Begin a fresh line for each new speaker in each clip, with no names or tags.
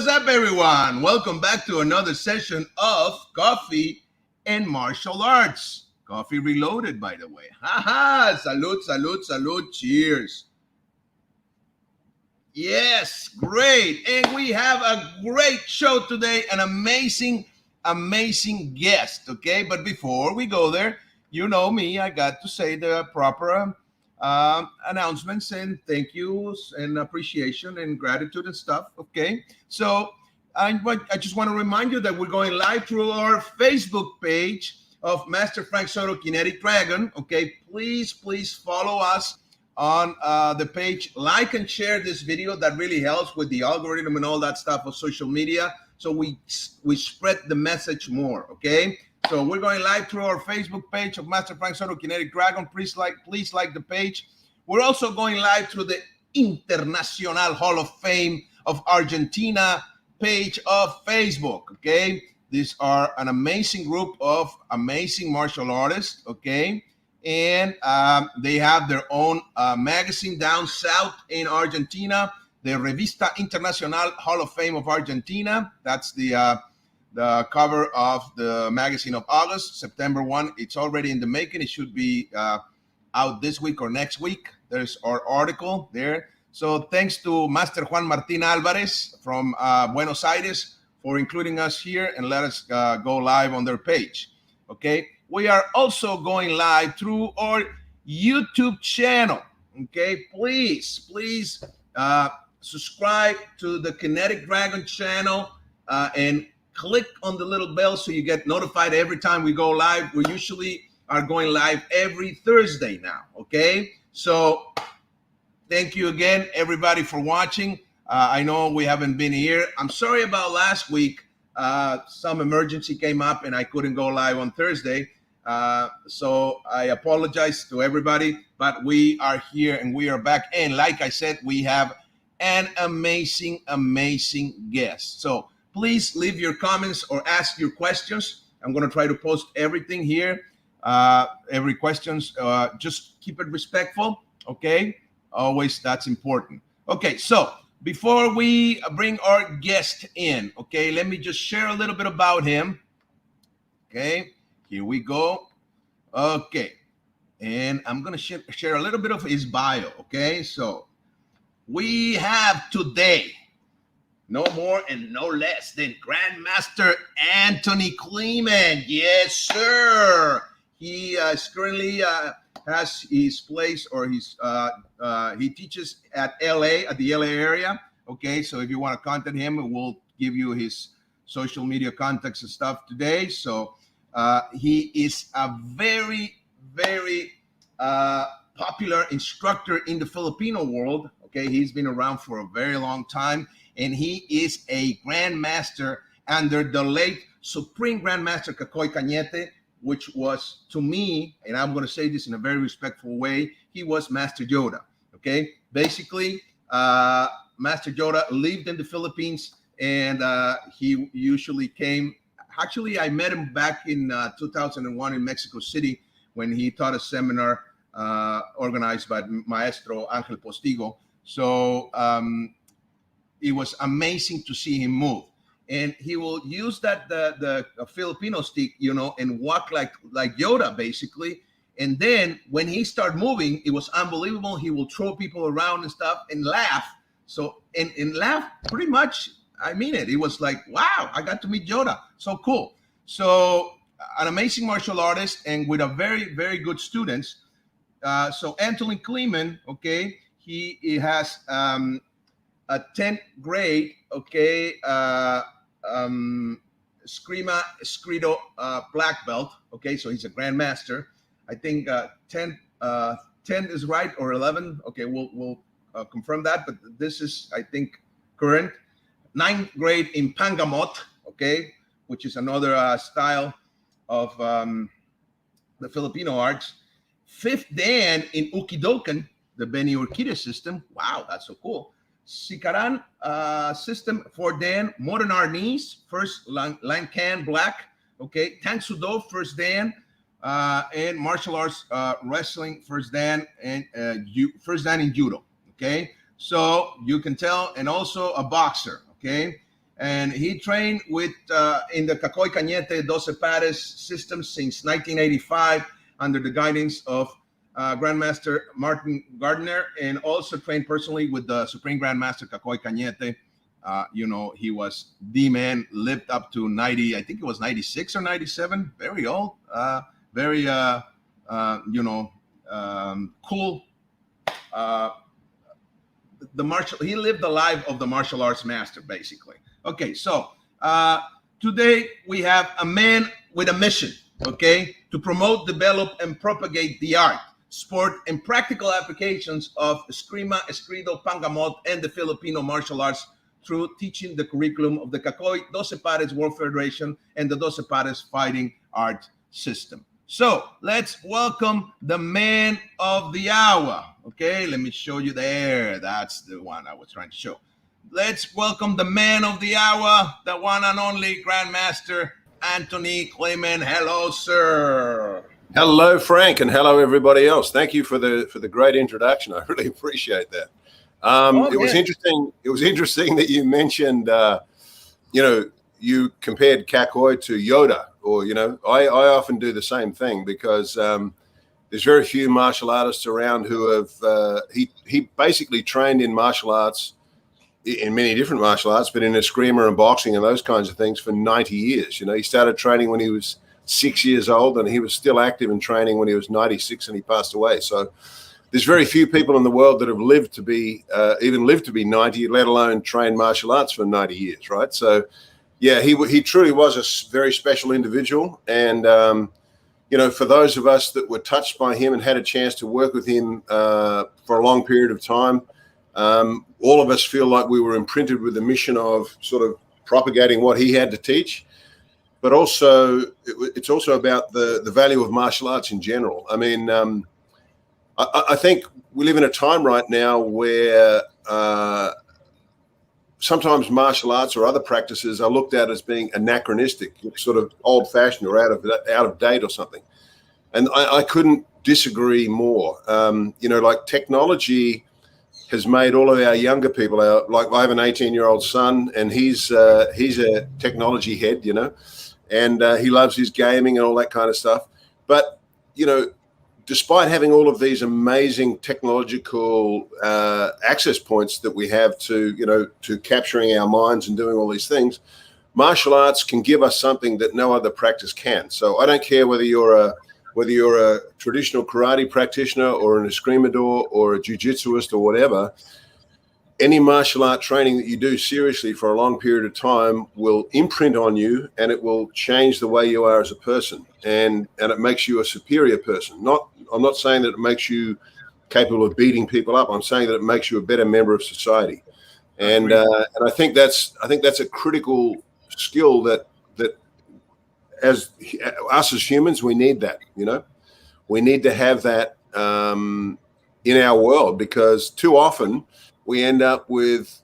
What's up, everyone? Welcome back to another session of Coffee and Martial Arts. Coffee Reloaded, by the way. Haha! Salud, salud, salud. Cheers. Yes, great. And we have a great show today, an amazing guest, okay? But before we go there, you know me, I got to say the proper announcements and thank yous and appreciation and gratitude and stuff, okay? So I just want to remind you that we're going live through our Facebook page of Master Frank Soto Kinetic Dragon, okay? Please follow us on the page. Like and share this video. That really helps with the algorithm and all that stuff of social media. So we spread the message more, okay? So we're going live through our Facebook page of Master Frank Soto Kinetic Dragon. Please like the page. We're also going live through the International Hall of Fame of Argentina page of Facebook, okay? These are an amazing group of amazing martial artists, okay? And they have their own magazine down south in Argentina, the Revista Internacional Hall of Fame of Argentina. That's the cover of the magazine of August, September 1. It's already in the making. It should be out this week or next week. There's our article there. So thanks to Master Juan Martin Alvarez from Buenos Aires for including us here and let us go live on their page. Okay. We are also going live through our YouTube channel. Okay. Please subscribe to the Kinetic Dragon channel and click on the little bell so you get notified every time we go live. We usually are going live every Thursday now, okay? So thank you again, everybody, for watching. I know we haven't been here. I'm sorry about last week. Some emergency came up and I couldn't go live on Thursday. So I apologize to everybody, but we are here and we are back. And like I said, we have an amazing guest. So please leave your comments or ask your questions. I'm going to try to post everything here. Every questions, just keep it respectful, okay? Always, that's important. Okay, so before we bring our guest in, okay, let me just share a little bit about him. Okay, here we go. Okay, and I'm going to share a little bit of his bio, okay? So we have today no more and no less than Grandmaster Anthony Kleeman. Yes, sir. He is currently has his place, or he teaches at LA, at the LA area. Okay, so if you want to contact him, we'll give you his social media contacts and stuff today. So he is a very popular instructor in the Filipino world. Okay, he's been around for a very long time. And he is a grandmaster under the late Supreme Grandmaster Cacoy Canete, which was, to me, and I'm going to say this in a very respectful way, he was Master Yoda, okay? Basically, Master Yoda lived in the Philippines, and he usually came. Actually, I met him back in 2001 in Mexico City when he taught a seminar organized by Maestro Angel Postigo. So, it was amazing to see him move, and he will use that the Filipino stick, you know, and walk like Yoda basically. And then when he started moving, it was unbelievable. He will throw people around and stuff and laugh. So and laugh pretty much. I mean it. It was like, wow, I got to meet Yoda. So cool. So an amazing martial artist and with a very good students. So Anthony Kleeman, okay, he has a 10th grade, okay, Eskrima, Eskrido black belt, okay, so he's a grandmaster. I think 10 is right, or 11. Okay, we'll confirm that, but this is, I think, current. 9th grade in Pangamot, okay, which is another style of the Filipino arts. 5th Dan in Ukidokan, the Benny Urquidez system. Wow, that's so cool. Sikaran system for Dan, modern arnis, first Lankan black, okay, Tang Sudo, first Dan, and martial arts wrestling, first Dan, and first Dan in judo, okay? So you can tell, and also a boxer, okay? And he trained with in the Cacoy Canete Doce system since 1985 under the guidance of Grandmaster Martin Gardner, and also trained personally with the Supreme Grandmaster Cacoy Canete. He was the man, lived up to 90, I think it was 96 or 97, very old, very, cool. He lived the life of the martial arts master, basically. Okay, so today we have a man with a mission, okay, to promote, develop, and propagate the art, sport, and practical applications of Eskrima, Eskrido, Pangamot, and the Filipino martial arts through teaching the curriculum of the Cacoy Doce World Federation and the Doce Fighting Art System. So let's welcome the man of the hour. Okay, let me show you there. That's the one I was trying to show. Let's welcome the man of the hour, the one and only Grandmaster Anthony Kleeman. Hello, sir.
Hello, Frank, and hello, everybody else. Thank you for the great introduction. I really appreciate that. It was interesting. It was interesting that you mentioned, you compared Cacoy to Yoda, or I often do the same thing because there's very few martial artists around who have. He basically trained in martial arts, in many different martial arts, but in Eskrima and boxing and those kinds of things for 90 years. He started training when he was 6 years old, and he was still active in training when he was 96, and he passed away. So there's very few people in the world that have lived to be 90, let alone train martial arts for 90 years, right? So, yeah, he truly was a very special individual. And, for those of us that were touched by him and had a chance to work with him for a long period of time, all of us feel like we were imprinted with the mission of sort of propagating what he had to teach. But also, it's also about the value of martial arts in general. I mean, I think we live in a time right now where sometimes martial arts or other practices are looked at as being anachronistic, sort of old-fashioned or out of date or something. And I couldn't disagree more. Like technology has made all of our younger people, like I have an 18-year-old son, and he's a technology head, and he loves his gaming and all that kind of stuff. But, despite having all of these amazing technological access points that we have to capturing our minds and doing all these things, martial arts can give us something that no other practice can. So I don't care whether you're a traditional karate practitioner or an Eskrimador or a jiu-jitsuist or whatever. Any martial art training that you do seriously for a long period of time will imprint on you, and it will change the way you are as a person, and it makes you a superior person. I'm not saying that it makes you capable of beating people up. I'm saying that it makes you a better member of society, and I think that's a critical skill that as us as humans we need that. We need to have that in our world, because too often we end up with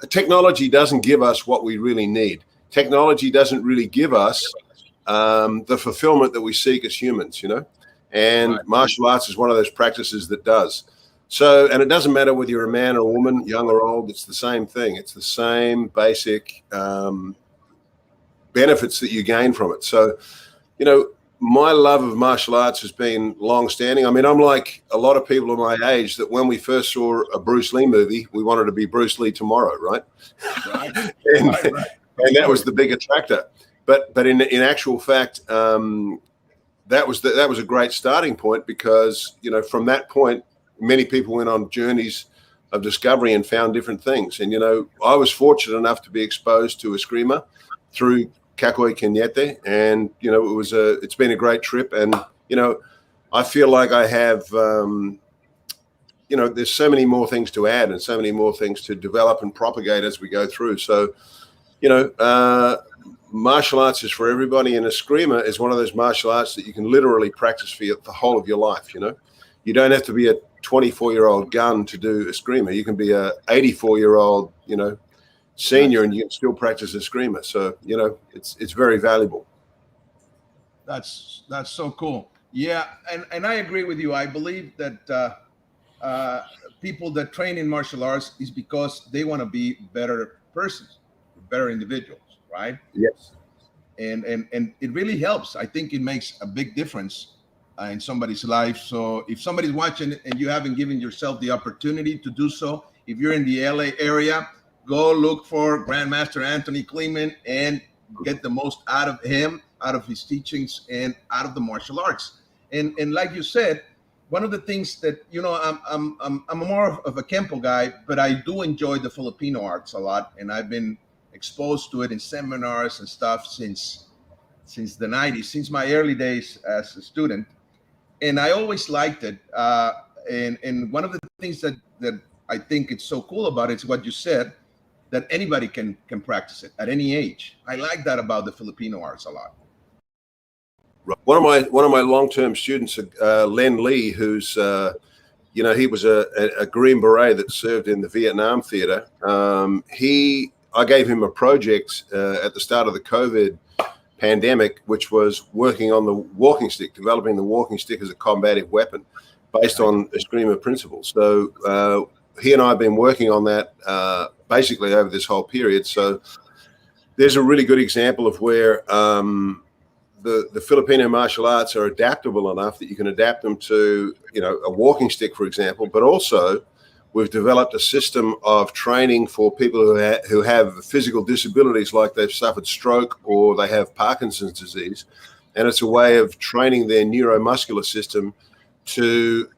technology doesn't give us what we really need. Technology doesn't really give us the fulfillment that we seek as humans, and right. Martial arts is one of those practices that does. So, and it doesn't matter whether you're a man or a woman, young or old, it's the same thing. It's the same basic benefits that you gain from it. So, my love of martial arts has been long-standing. I mean, I'm like a lot of people of my age that when we first saw a Bruce Lee movie, we wanted to be Bruce Lee tomorrow, right? Right. and that was the big attractor. But in actual fact, that was a great starting point, because from that point, many people went on journeys of discovery and found different things. And I was fortunate enough to be exposed to Eskrima through Cacoy Canete, and it's been a great trip. And I feel like I have there's so many more things to add and so many more things to develop and propagate as we go through. So martial arts is for everybody, and Eskrima is one of those martial arts that you can literally practice for the whole of your life. You don't have to be a 24-year-old gun to do Eskrima. You can be a 84-year-old senior, and you can still practice Eskrima. So it's very valuable.
That's so cool. Yeah, and I agree with you. I believe that people that train in martial arts is because they want to be better persons. better individuals, right?
Yes.
And it really helps. I think it makes a big difference in somebody's life. So if somebody's watching and you haven't given yourself the opportunity to do so, if you're in the LA area, go look for Grandmaster Anthony Kleeman and get the most out of him, out of his teachings, and out of the martial arts. And like you said, one of the things that, you know, I'm more of a Kempo guy, but I do enjoy the Filipino arts a lot, and I've been exposed to it in seminars and stuff since the 90s, since my early days as a student, and I always liked it. And one of the things that I think it's so cool about it is what you said, that anybody can practice it at any age. I like that about the Filipino arts a lot.
One of my long-term students, Len Lee, who's you know, he was a Green Beret that served in the Vietnam theater. I gave him a project at the start of the COVID pandemic, which was working on the walking stick, developing the walking stick as a combative weapon based on Eskrima principles. So he and I have been working on that basically over this whole period. So there's a really good example of where the Filipino martial arts are adaptable enough that you can adapt them to, you know, a walking stick, for example, but also we've developed a system of training for people who have physical disabilities, like they've suffered stroke or they have Parkinson's disease. And it's a way of training their neuromuscular system to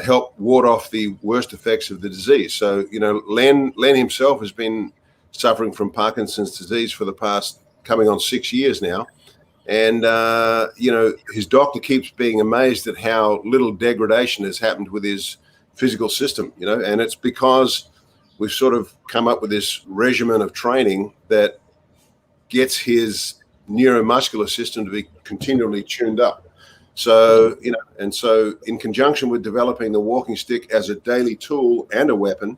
help ward off the worst effects of the disease. So, you know, Len himself has been suffering from Parkinson's disease for the past coming on 6 years now. And, you know, his doctor keeps being amazed at how little degradation has happened with his physical system, you know, and it's because we've sort of come up with this regimen of training that gets his neuromuscular system to be continually tuned up. So, you know, and so in conjunction with developing the walking stick as a daily tool and a weapon,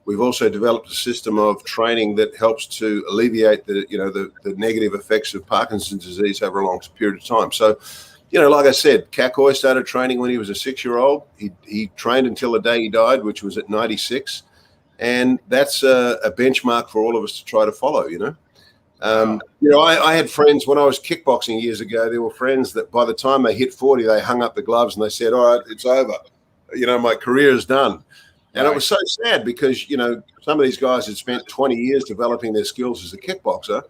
we've also developed a system of training that helps to alleviate the, you know, the negative effects of Parkinson's disease over a long period of time. So, you know, like I said, Cacoy started training when he was a 6-year-old. He trained until the day he died, which was at 96. And that's a benchmark for all of us to try to follow, you know. You know, I had friends when I was kickboxing years ago. There were friends that by the time they hit 40, they hung up the gloves and they said, all right, it's over. You know, my career is done. And it was so sad because, you know, some of these guys had spent 20 years developing their skills as a kickboxer,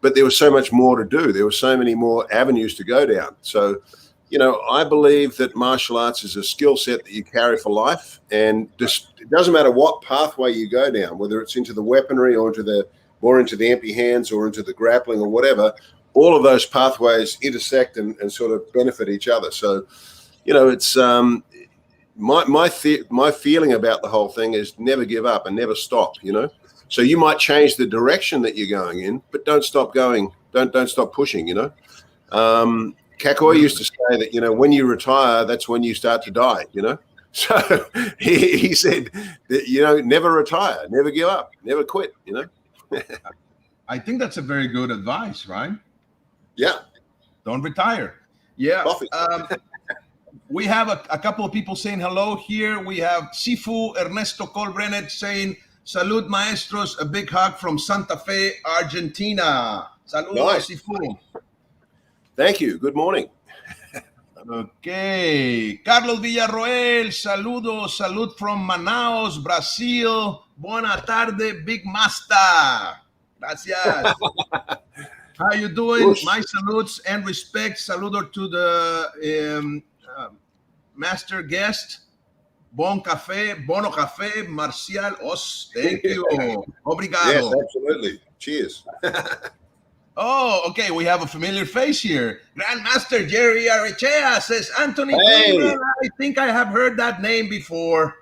but there was so much more to do. There were so many more avenues to go down. So, you know, I believe that martial arts is a skill set that you carry for life. And just, it doesn't matter what pathway you go down, whether it's into the weaponry or into the empty hands or into the grappling or whatever, all of those pathways intersect and sort of benefit each other. So, you know, it's my feeling about the whole thing is never give up and never stop, you know. So you might change the direction that you're going in, but don't stop going. Don't stop pushing, you know. Cacoy used to say that, you know, when you retire, that's when you start to die, you know. So he said that, you know, never retire, never give up, never quit, you know.
I think that's a very good advice, right?
Yeah.
Don't retire. Yeah. We have a couple of people saying hello here. We have Sifu Ernesto Colbrenet saying, Salud, maestros. A big hug from Santa Fe, Argentina. Saludos, nice. Sifu.
Thank you. Good morning.
Okay. Carlos Villarroel, saludos. Salud from Manaus, Brazil. Buena tarde, Big Master. Gracias. How you doing? Oosh. My salutes and respect. Saludo to the master guest. Bono café, Marcial Os. Thank you. Obrigado.
Yes, absolutely. Cheers.
Oh, okay. We have a familiar face here. Grandmaster Jerry Arechea says, Anthony Kleeman. I think I have heard that name before.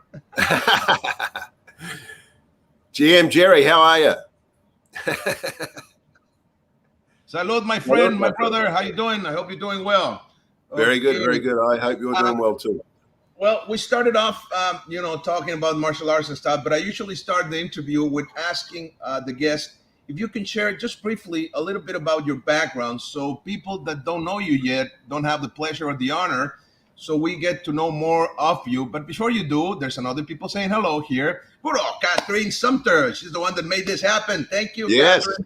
GM Jerry, how are you?
Salud, my friend, my brother. How you doing? I hope you're doing well.
Very good, very good. I hope you're doing well too.
Well, we started off, you know, talking about martial arts and stuff, but I usually start the interview with asking the guest if you can share just briefly a little bit about your background, so people that don't know you yet don't have the pleasure or the honor, so we get to know more of you. But before you do, there's another people saying hello here. Puro Catherine Sumter. She's the one that made this happen. Thank you,
yes.
Catherine.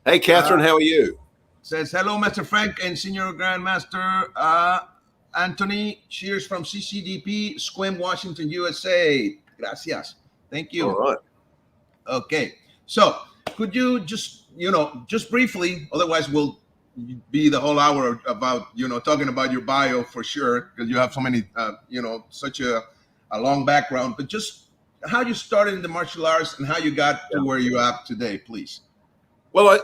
Hey, Catherine, how are you?
Says, hello, Master Frank and Senior Grandmaster Anthony. Cheers from CCDP, Squim, Washington, USA. Gracias. Thank
All
you.
right.
Okay. So could you just, just briefly, otherwise we'll be the whole hour about, talking about your bio for sure, because you have so many, such a long background, but just how you started in the martial arts and how you got to where you are today, please.
Well,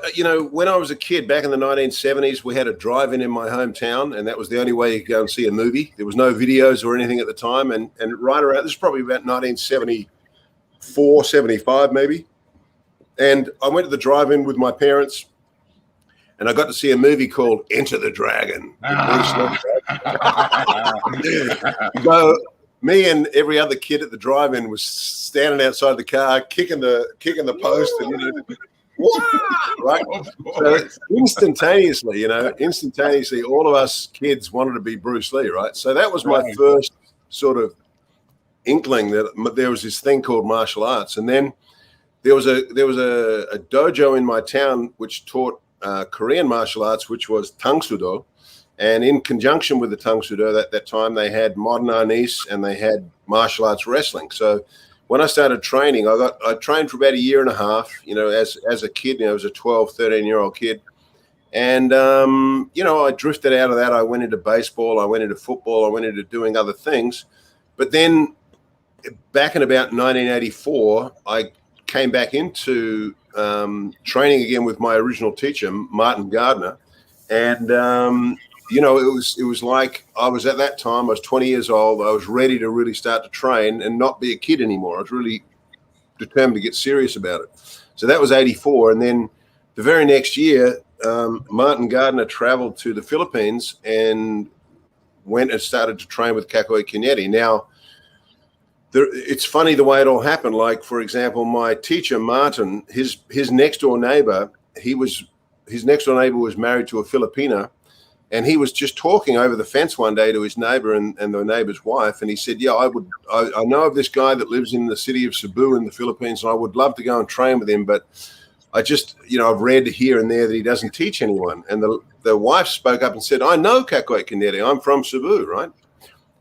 when I was a kid back in the 1970s, we had a drive-in in my hometown, and that was the only way you could go and see a movie. There was no videos or anything at the time, and right around, this is probably about 1974, 75 maybe. And I went to the drive-in with my parents, and I got to see a movie called Enter the Dragon. So me and every other kid at the drive-in was standing outside the car, kicking the post, and right. So instantaneously, all of us kids wanted to be Bruce Lee, right? So that was my first sort of inkling that there was this thing called martial arts, and then there was a dojo in my town which taught Korean martial arts, which was Tang Sudo, and in conjunction with the Tang Sudo at that time, they had modern arnis and they had martial arts wrestling. So when I started training, I trained for about a year and a half, as a kid, as a 12, 13-year-old kid. And, I drifted out of that. I went into baseball. I went into football. I went into doing other things. But then back in about 1984, I came back into training again with my original teacher, Martin Gardner. And, it was like I was at that time, I was 20 years old. I was ready to really start to train and not be a kid anymore. I was really determined to get serious about it. So that was 84. And then the very next year, Martin Gardner traveled to the Philippines and went and started to train with Cacoy Canete. Now, it's funny the way it all happened. Like, for example, my teacher, Martin, his next door neighbor, was married to a Filipina. And he was just talking over the fence one day to his neighbor and the neighbor's wife. And he said, yeah, I know of this guy that lives in the city of Cebu in the Philippines, and I would love to go and train with him. But I just, I've read here and there that he doesn't teach anyone. And the wife spoke up and said, I know Cacoy Canete. I'm from Cebu, right?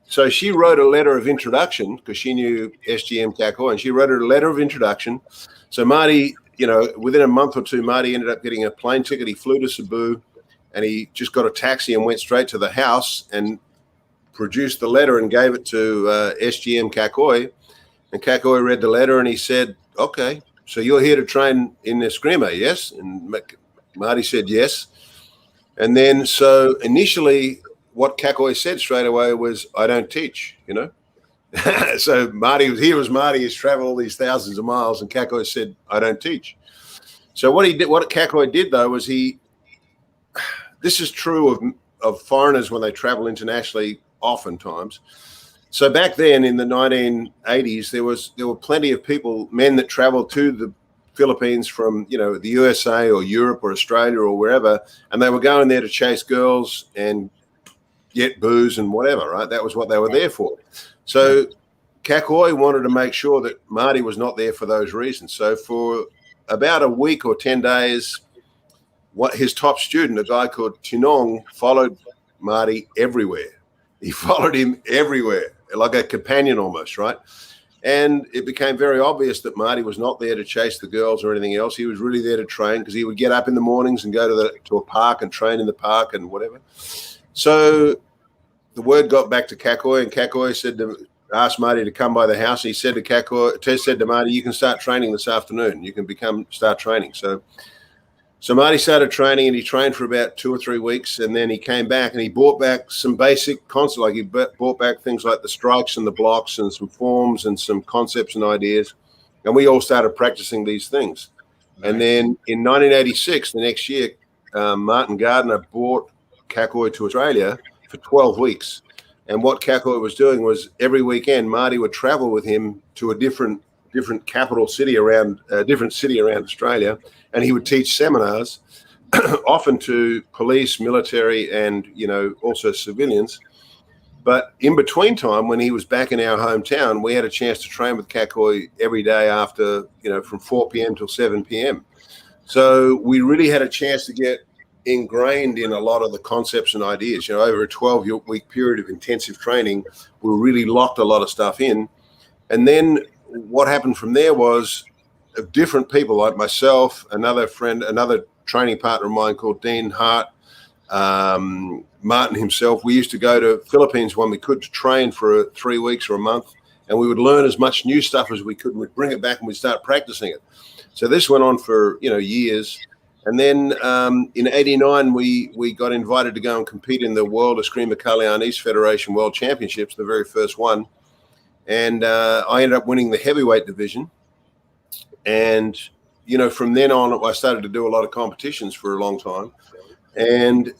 So she wrote a letter of introduction because she knew SGM Cacoy, and she wrote a letter of introduction. So Marty, within a month or two, Marty ended up getting a plane ticket. He flew to Cebu. And he just got a taxi and went straight to the house and produced the letter and gave it to SGM Cacoy. And Cacoy read the letter and he said, okay, so you're here to train in Eskrima, yes? And Marty said yes. And then so initially what Cacoy said straight away was, I don't teach, So Marty has traveled all these thousands of miles, and Cacoy said, I don't teach. So what Cacoy did though was this is true of foreigners when they travel internationally oftentimes. So back then in the 1980s, there were plenty of men that traveled to the Philippines from, the USA or Europe or Australia or wherever, and they were going there to chase girls and get booze and whatever, right? That was what they were there for. So Cacoy wanted to make sure that Marty was not there for those reasons. So for about a week or 10 days, his top student, a guy called Tinong, followed Marty everywhere. He followed him everywhere, like a companion almost, right? And it became very obvious that Marty was not there to chase the girls or anything else. He was really there to train, because he would get up in the mornings and go to a park and train in the park and whatever. So the word got back to Cacoy, and Cacoy asked Marty to come by the house. He said to Marty, you can start training this afternoon. You can start training. So Marty started training, and he trained for about 2 or 3 weeks, and then he came back and he brought back some basic concepts. Like he brought back things like the strikes and the blocks and some forms and some concepts and ideas, and we all started practicing these things. Nice. And then in 1986, the next year, Martin Gardner brought Cacoy to Australia for 12 weeks. And what Cacoy was doing was every weekend, Marty would travel with him to a different capital city around Australia, and he would teach seminars, often to police, military, and also civilians. But in between time, when he was back in our hometown, we had a chance to train with Cacoy every day after from 4 p.m. till 7 p.m. So we really had a chance to get ingrained in a lot of the concepts and ideas. Over a 12-week period of intensive training, we really locked a lot of stuff in. And then what happened from there was different people like myself, another friend, another training partner of mine called Dean Hart, Martin himself. We used to go to Philippines when we could to train for 3 weeks or a month, and we would learn as much new stuff as we could. We'd bring it back and we'd start practicing it. So this went on for years. And then in '89, we got invited to go and compete in the World Eskrima Kalianese Federation World Championships, the very first one. And I ended up winning the heavyweight division. And, from then on, I started to do a lot of competitions for a long time. And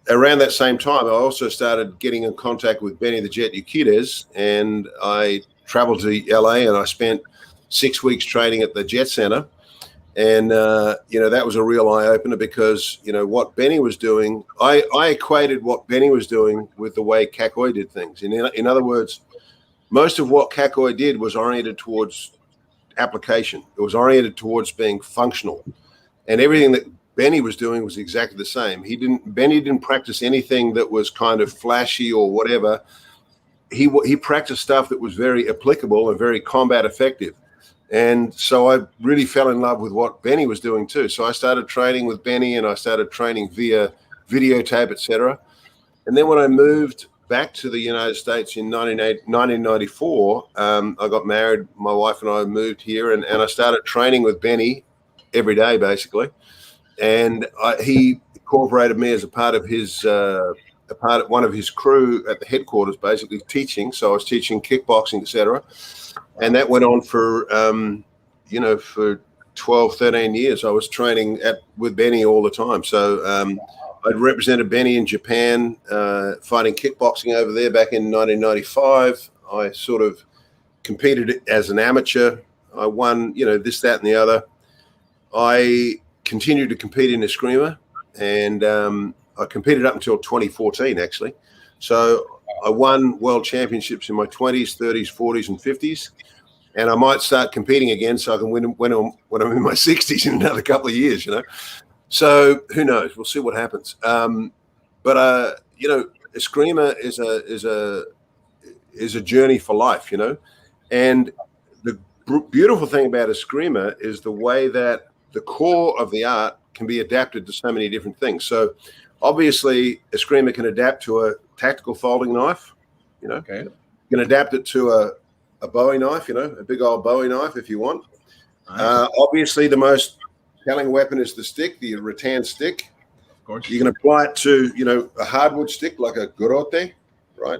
around that same time, I also started getting in contact with Benny the Jet Euclides. And I traveled to LA and I spent 6 weeks training at the Jet Center. And, that was a real eye-opener because, what Benny was doing, I equated what Benny was doing with the way Cacoy did things. In other words, most of what Cacoy did was oriented towards application. It was oriented towards being functional. And everything that Benny was doing was exactly the same. Benny didn't practice anything that was kind of flashy or whatever. He practiced stuff that was very applicable and very combat effective. And so I really fell in love with what Benny was doing too. So I started training with Benny and I started training via videotape, etc. And then when I moved back to the United States in 1994, I got married. My wife and I moved here and I started training with Benny every day, basically. And he incorporated me as a part of one of his crew at the headquarters, basically teaching. So I was teaching kickboxing, etc. And that went on for, for 12, 13 years. I was training with Benny all the time. So I'd represented Benny in Japan, fighting kickboxing over there back in 1995. I sort of competed as an amateur. I won, this, that, and the other. I continued to compete in Eskrima, and I competed up until 2014, actually. So I won world championships in my 20s, 30s, 40s, and 50s. And I might start competing again so I can win when I'm in my 60s in another couple of years, So who knows? We'll see what happens. But Eskrima is a journey for life, And the beautiful thing about Eskrima is the way that the core of the art can be adapted to so many different things. So obviously, Eskrima can adapt to a tactical folding knife.
Okay.
You can adapt it to a Bowie knife, a big old Bowie knife if you want. Nice. Obviously, the most telling weapon is the stick, the rattan stick.
Of course.
You can apply it to, a hardwood stick like a gorote, right?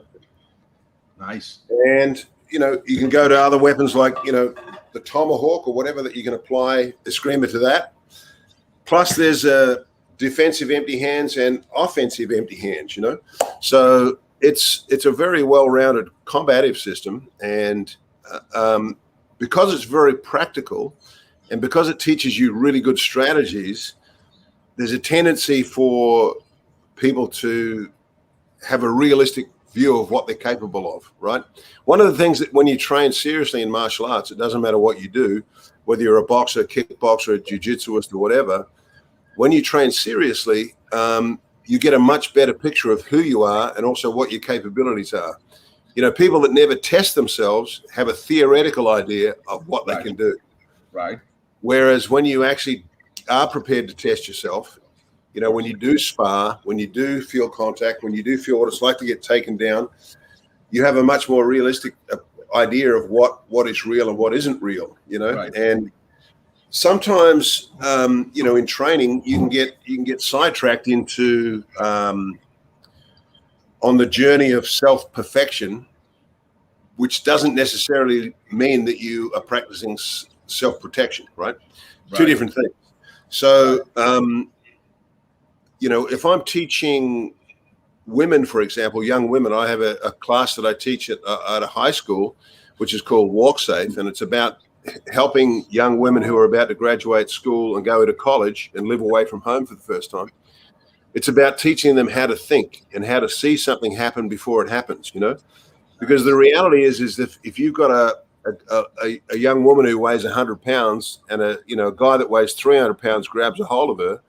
Nice.
And, you can go to other weapons like, the tomahawk or whatever that you can apply Eskrima to that. Plus, there's defensive empty hands and offensive empty hands, So it's a very well-rounded combative system. And because it's very practical, and because it teaches you really good strategies, there's a tendency for people to have a realistic view of what they're capable of, right? One of the things that when you train seriously in martial arts, it doesn't matter what you do, whether you're a boxer, kickboxer, a jiu-jitsuist or whatever, when you train seriously, you get a much better picture of who you are and also what your capabilities are. People that never test themselves have a theoretical idea of what they can do.
Right.
Whereas when you actually are prepared to test yourself, when you do spar, when you do feel contact, when you do feel what it's like to get taken down, you have a much more realistic idea of what is real and what isn't real,
Right.
And sometimes, in training, you can get sidetracked into on the journey of self-perfection, which doesn't necessarily mean that you are practicing self-protection, right? Two different things. So, if I'm teaching women, for example, young women, I have a class that I teach at a high school, which is called Walk Safe, and it's about helping young women who are about to graduate school and go to college and live away from home for the first time. It's about teaching them how to think and how to see something happen before it happens, Because the reality is that if you've got a young woman who weighs 100 pounds and a guy that weighs 300 pounds grabs a hold of her,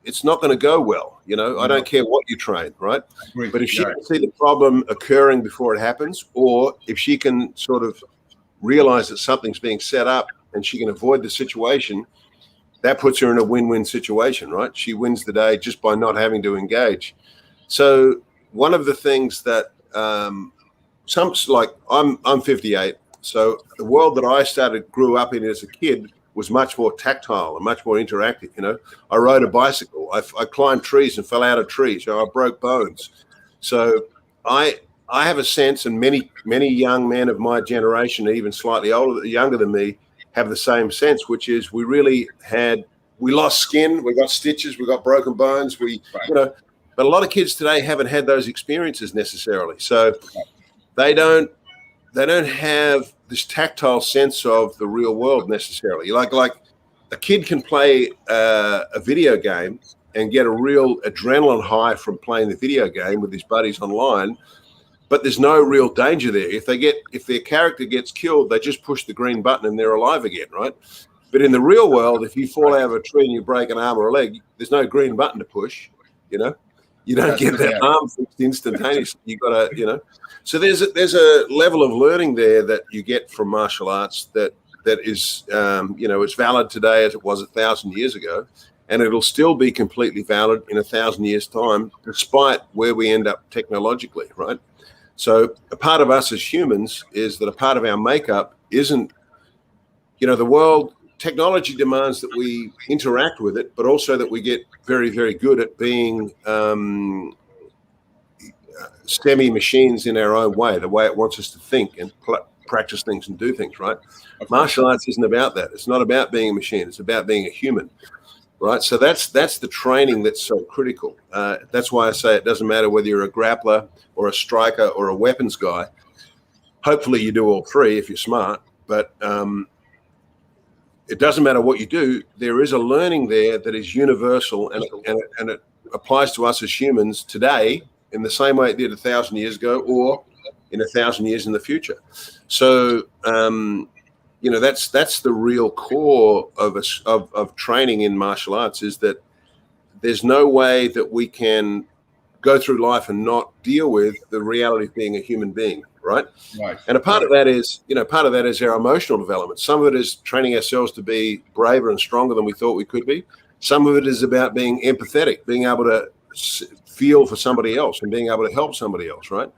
it's not going to go well. I don't care what you train, right? But if she can see the problem occurring before it happens, or if she can sort of realize that something's being set up and she can avoid the situation, that puts her in a win-win situation, right? She wins the day just by not having to engage. So one of the things that I'm 58, so the world that I grew up in as a kid was much more tactile and much more interactive. I rode a bicycle, I climbed trees and fell out of trees. I broke bones. So I have a sense, and many young men of my generation, even slightly younger than me, have the same sense, which is we lost skin, we got stitches, we got broken bones, but a lot of kids today haven't had those experiences necessarily. So they don't have this tactile sense of the real world necessarily. Like a kid can play a video game and get a real adrenaline high from playing the video game with his buddies online, but there's no real danger there. If their character gets killed, they just push the green button and they're alive again, right? But in the real world, if you fall out of a tree and you break an arm or a leg, there's no green button to push. You don't get that arm fixed instantaneously. You got to, So there's a level of learning there that you get from martial arts that is, it's valid today as it was 1,000 years ago, and it'll still be completely valid in 1,000 years' time, despite where we end up technologically, right? So a part of us as humans is that a part of our makeup isn't, the world, technology demands that we interact with it, but also that we get very, very good at being semi-machines in our own way, the way it wants us to think and practice things and do things, right? Martial arts isn't about that. It's not about being a machine. It's about being a human, right? So that's the training that's so critical. That's why I say it doesn't matter whether you're a grappler or a striker or a weapons guy. Hopefully you do all three if you're smart, but it doesn't matter what you do. There is a learning there that is universal, and it applies to us as humans today in the same way it did 1,000 years ago, or in 1,000 years in the future. So that's the real core of training in martial arts, is that there's no way that we can go through life and not deal with the reality of being a human being, right? And a part of that is, our emotional development. Some of it is training ourselves to be braver and stronger than we thought we could be. Some of it is about being empathetic, being able to feel for somebody else and being able to help somebody else, right?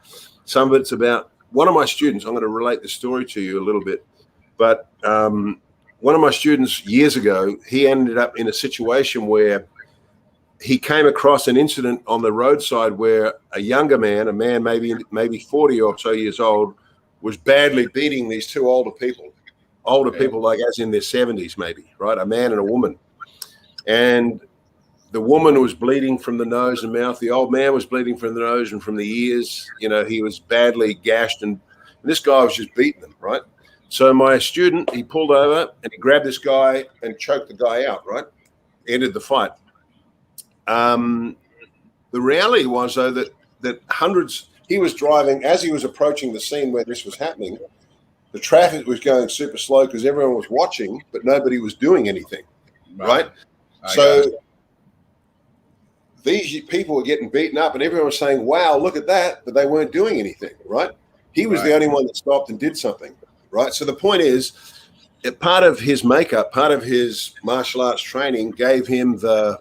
Some of it's about one of my students. I'm going to relate the story to you a little bit, but one of my students years ago, he ended up in a situation where he came across an incident on the roadside where a younger man, a man maybe 40 or so years old, was badly beating these two older people, like as in their 70s maybe, right? A man and a woman. And the woman was bleeding from the nose and mouth. The old man was bleeding from the nose and from the ears. He was badly gashed, and this guy was just beating them, right? So my student, he pulled over and he grabbed this guy and choked the guy out, right? Ended the fight. The reality was, though, that hundreds, he was driving, as he was approaching the scene where this was happening, the traffic was going super slow because everyone was watching, but nobody was doing anything, right? So these people were getting beaten up and everyone was saying, wow, look at that, but they weren't doing anything, right? He was the only one that stopped and did something, right? So the point is, part of his makeup, part of his martial arts training gave him the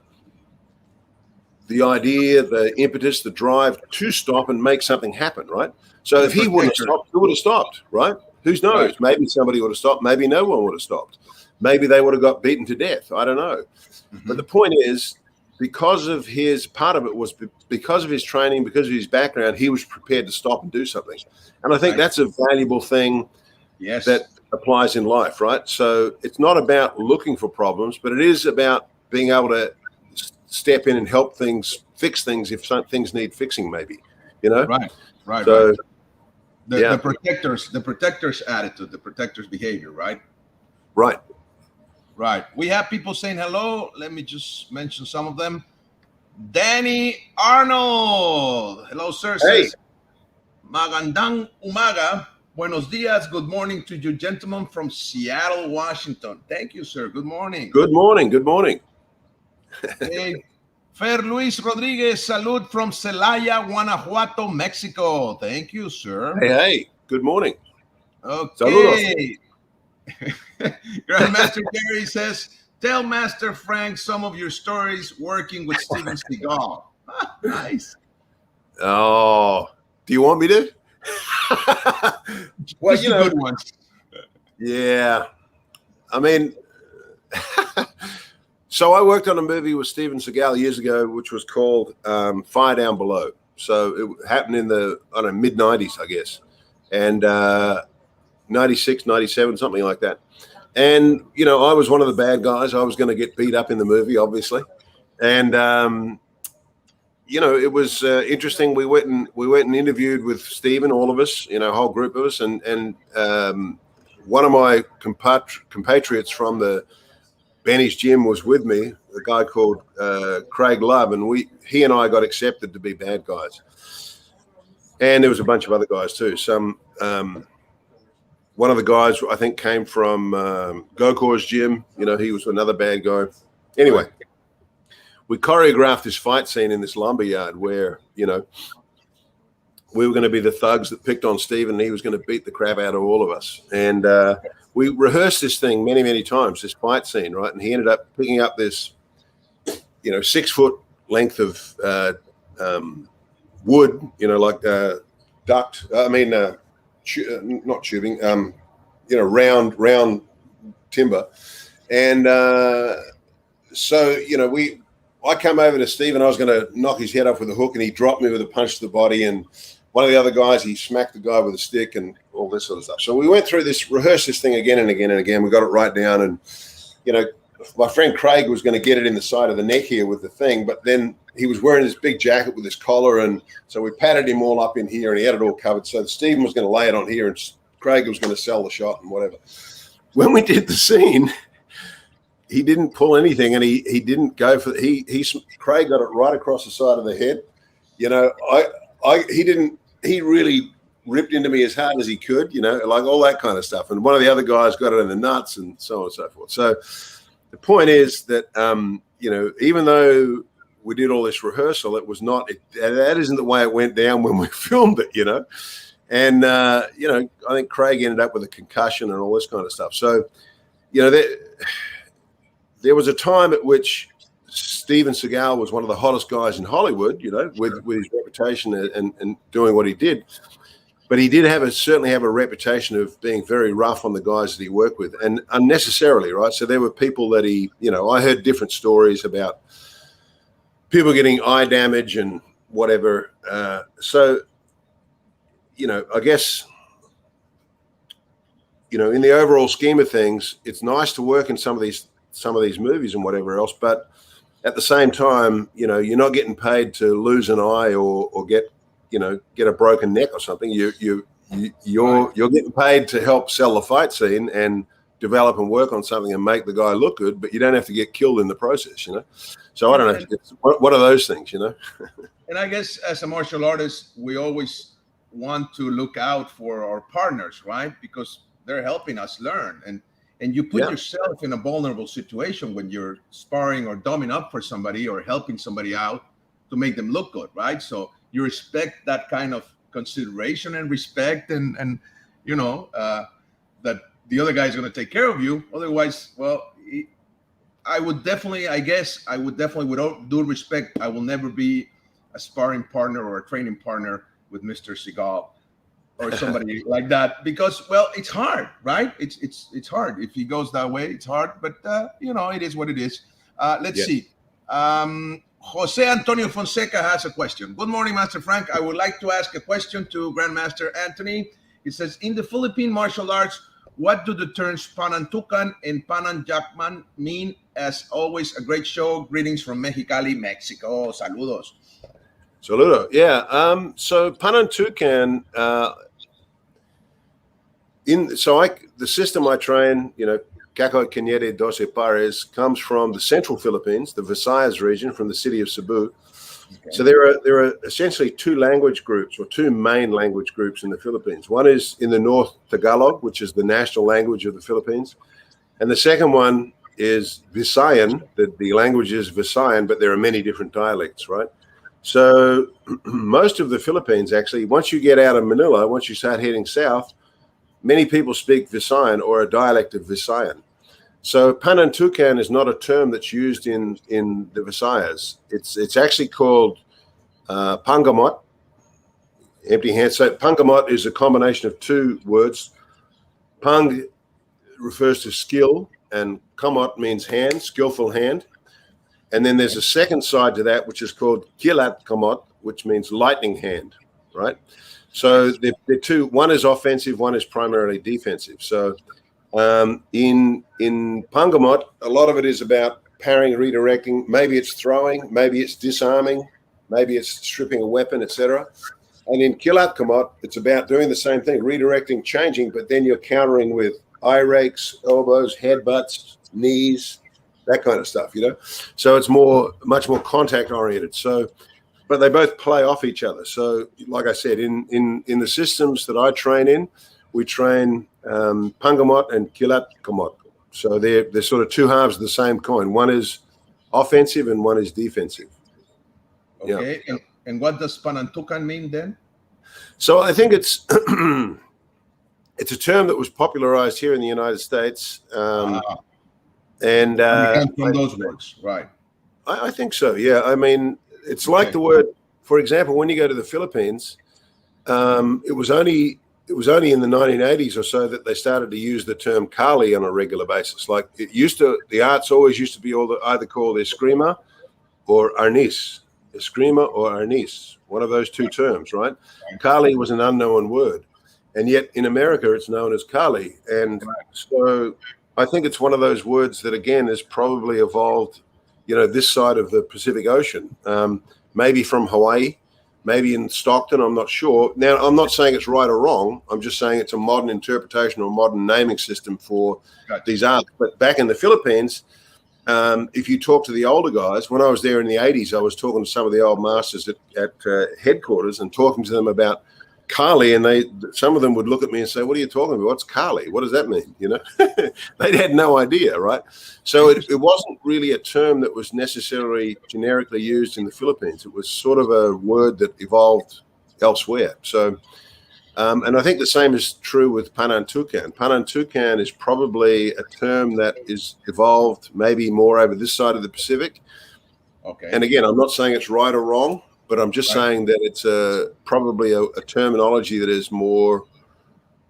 idea, the impetus, the drive to stop and make something happen, right? So if he wouldn't have stopped, who would have stopped, right? Who knows? Maybe somebody would have stopped. Maybe no one would have stopped. Maybe they would have got beaten to death. I don't know. But the point is, because of his training, because of his background, he was prepared to stop and do something. And I think that's a valuable thing that applies in life, right? So it's not about looking for problems, but it is about being able to step in and help things, fix things if some things need fixing, maybe,
Right.
So,
the protector's attitude, the protector's behavior, right?
Right.
We have people saying hello. Let me just mention some of them. Danny Arnold. Hello, sir.
Hey.
Says, Magandang umaga. Buenos dias. Good morning to you, gentlemen from Seattle, Washington. Thank you, sir. Good morning.
Good morning. Good morning.
Hey, Fer Luis Rodriguez, salud from Celaya, Guanajuato, Mexico. Thank you, sir.
Hey. Good morning.
Okay. Grandmaster Gary says, tell Master Frank some of your stories working with Steven Seagal. Nice.
Oh, do you want me to?
Well, just good ones.
Yeah. I mean, so I worked on a movie with Steven Seagal years ago, which was called Fire Down Below. So it happened in the, I don't know, mid-90s, I guess. And 96, 97, something like that. And, you know, I was one of the bad guys. I was going to get beat up in the movie, obviously. And, you know, it was interesting. We went and interviewed with Steven, all of us, you know, a whole group of us. And one of my compatriots from the Benny's gym was with me, a guy called Craig Love. And he and I got accepted to be bad guys. And there was a bunch of other guys too. One of the guys, I think, came from Gokor's gym. You know, he was another bad guy. Anyway, we choreographed this fight scene in this lumberyard where, you know, we were going to be the thugs that picked on Steven, and he was going to beat the crap out of all of us. And we rehearsed this thing many, many times, this fight scene, right? And he ended up picking up this, you know, 6 foot length of wood, you know, like duct. Not tubing, you know, round timber. And so, you know, I come over to Steve and I was going to knock his head off with a hook, and he dropped me with a punch to the body. And one of the other guys, he smacked the guy with a stick and all this sort of stuff. So we went through rehearsed this thing again and again and again. We got it right down. And, you know, my friend Craig was going to get it in the side of the neck here with the thing, but then he was wearing this big jacket with this collar, and so we patted him all up in here, and he had it all covered. So Stephen was going to lay it on here, and Craig was going to sell the shot and whatever. When we did the scene, he didn't pull anything, and he didn't go for Craig got it right across the side of the head. You know, he really ripped into me as hard as he could, you know, like all that kind of stuff. And one of the other guys got it in the nuts and so on and so forth. So the point is that, you know, even though we did all this rehearsal, it was not, that isn't the way it went down when we filmed it, you know. And, you know, I think Craig ended up with a concussion and all this kind of stuff. So, you know, there was a time at which Steven Seagal was one of the hottest guys in Hollywood, you know, with his reputation and doing what he did. But he did certainly have a reputation of being very rough on the guys that he worked with, and unnecessarily, right? So there were people that you know, I heard different stories about people getting eye damage and whatever. So, you know, I guess, you know, in the overall scheme of things, it's nice to work in some of these movies and whatever else, but at the same time, you know, you're not getting paid to lose an eye or get a broken neck or something. You're getting paid to help sell the fight scene and develop and work on something and make the guy look good, but you don't have to get killed in the process, you know? So I don't know. It's one of those things, you know?
And I guess as a martial artist, we always want to look out for our partners, right? Because they're helping us learn. And you put yourself in a vulnerable situation when you're sparring or dumbing up for somebody or helping somebody out to make them look good, right? So you respect that kind of consideration and respect and you know, that the other guy is going to take care of you. Otherwise, well, I would definitely, with all due respect, I will never be a sparring partner or a training partner with Mr. Seagal or somebody like that, because, well, it's hard, right? It's hard. If he goes that way, it's hard, but you know, it is what it is. Let's see. Jose Antonio Fonseca has a question. Good morning, Master Frank. I would like to ask a question to Grandmaster Anthony. He says, in the Philippine martial arts, what do the terms panantukan and pananjakman mean? As always, a great show. Greetings from Mexicali, Mexico. Saludos.
Saludo. Yeah. So panantukan, the system I train, you know, Cacoy Canete, Doce comes from the central Philippines, the Visayas region, from the city of Cebu. So there are essentially two language groups, or two main language groups in the Philippines. One is in the north, Tagalog, which is the national language of the Philippines. And the second one is Visayan. The language is Visayan, but there are many different dialects, right? So most of the Philippines, actually, once you get out of Manila, once you start heading south, many people speak Visayan or a dialect of Visayan. So panantukan is not a term that's used in the Visayas. It's actually called Pangamot, empty hand. So Pangamot is a combination of two words. Pang refers to skill, and kamot means hand, skillful hand. And then there's a second side to that, which is called Kilat kamot, which means lightning hand, right? So they're two. One is offensive, one is primarily defensive. So in Pangamot, a lot of it is about parrying, redirecting. Maybe it's throwing, maybe it's disarming, maybe it's stripping a weapon, etc. And in Kilat kamot, it's about doing the same thing, redirecting, changing, but then you're countering with eye rakes, elbows, headbutts, knees, that kind of stuff, you know. So it's much more contact oriented. So, but they both play off each other. So, like I said, in the systems that I train in, we train Pangamot and Kilat kamot. So they're sort of two halves of the same coin. One is offensive and one is defensive.
Okay. Yeah. And what does panantukan mean then?
So I think it's it's a term that was popularized here in the United States. And
from those words, right?
I think so. Yeah. I mean, it's like the word, for example, when you go to the Philippines, it was only in the 1980s or so that they started to use the term Kali on a regular basis. Like it used to, the arts always used to be either called Eskrima or Arnis. Eskrima or Arnis, one of those two terms, right? Kali was an unknown word. And yet in America, it's known as Kali. And so I think it's one of those words that, again, has probably evolved, you know, this side of the Pacific Ocean, maybe from Hawaii, maybe in Stockton, I'm not sure. Now, I'm not saying it's right or wrong. I'm just saying it's a modern interpretation or modern naming system for these arts. But back in the Philippines, if you talk to the older guys, when I was there in the 80s, I was talking to some of the old masters at headquarters and talking to them about Kali, and some of them would look at me and say, "What are you talking about? What's Kali? What does that mean?" You know, they had no idea, right? So it wasn't really a term that was necessarily generically used in the Philippines. It was sort of a word that evolved elsewhere. So, and I think the same is true with panantukan. Panantukan is probably a term that is evolved maybe more over this side of the Pacific.
Okay.
And again, I'm not saying it's right or wrong, but I'm just saying that it's probably a terminology that is more,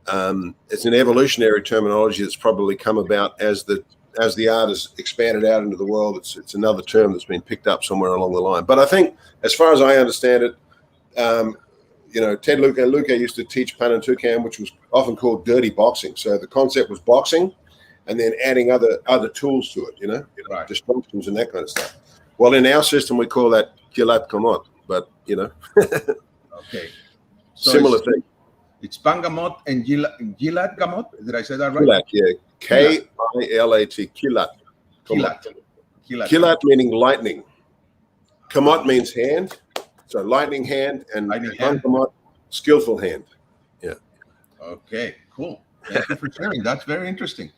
it's an evolutionary terminology that's probably come about as the art has expanded out into the world. It's another term that's been picked up somewhere along the line. But I think, as far as I understand it, you know, Ted Luca used to teach panantukan, which was often called dirty boxing. So the concept was boxing and then adding other tools to it, you know, distractions and that kind of stuff. Well, in our system, we call that Kilat kamot. But, you know,
okay. So
similar thing.
It's Pangamot and Kilat kamot. Did I say that right?
Kilat, yeah. Kilat. Kilat.
Kilat.
Kilat meaning lightning. Kamot means hand. So lightning hand, and Pangamot, skillful hand. Yeah.
Okay, cool. Thank you for sharing. That's very interesting.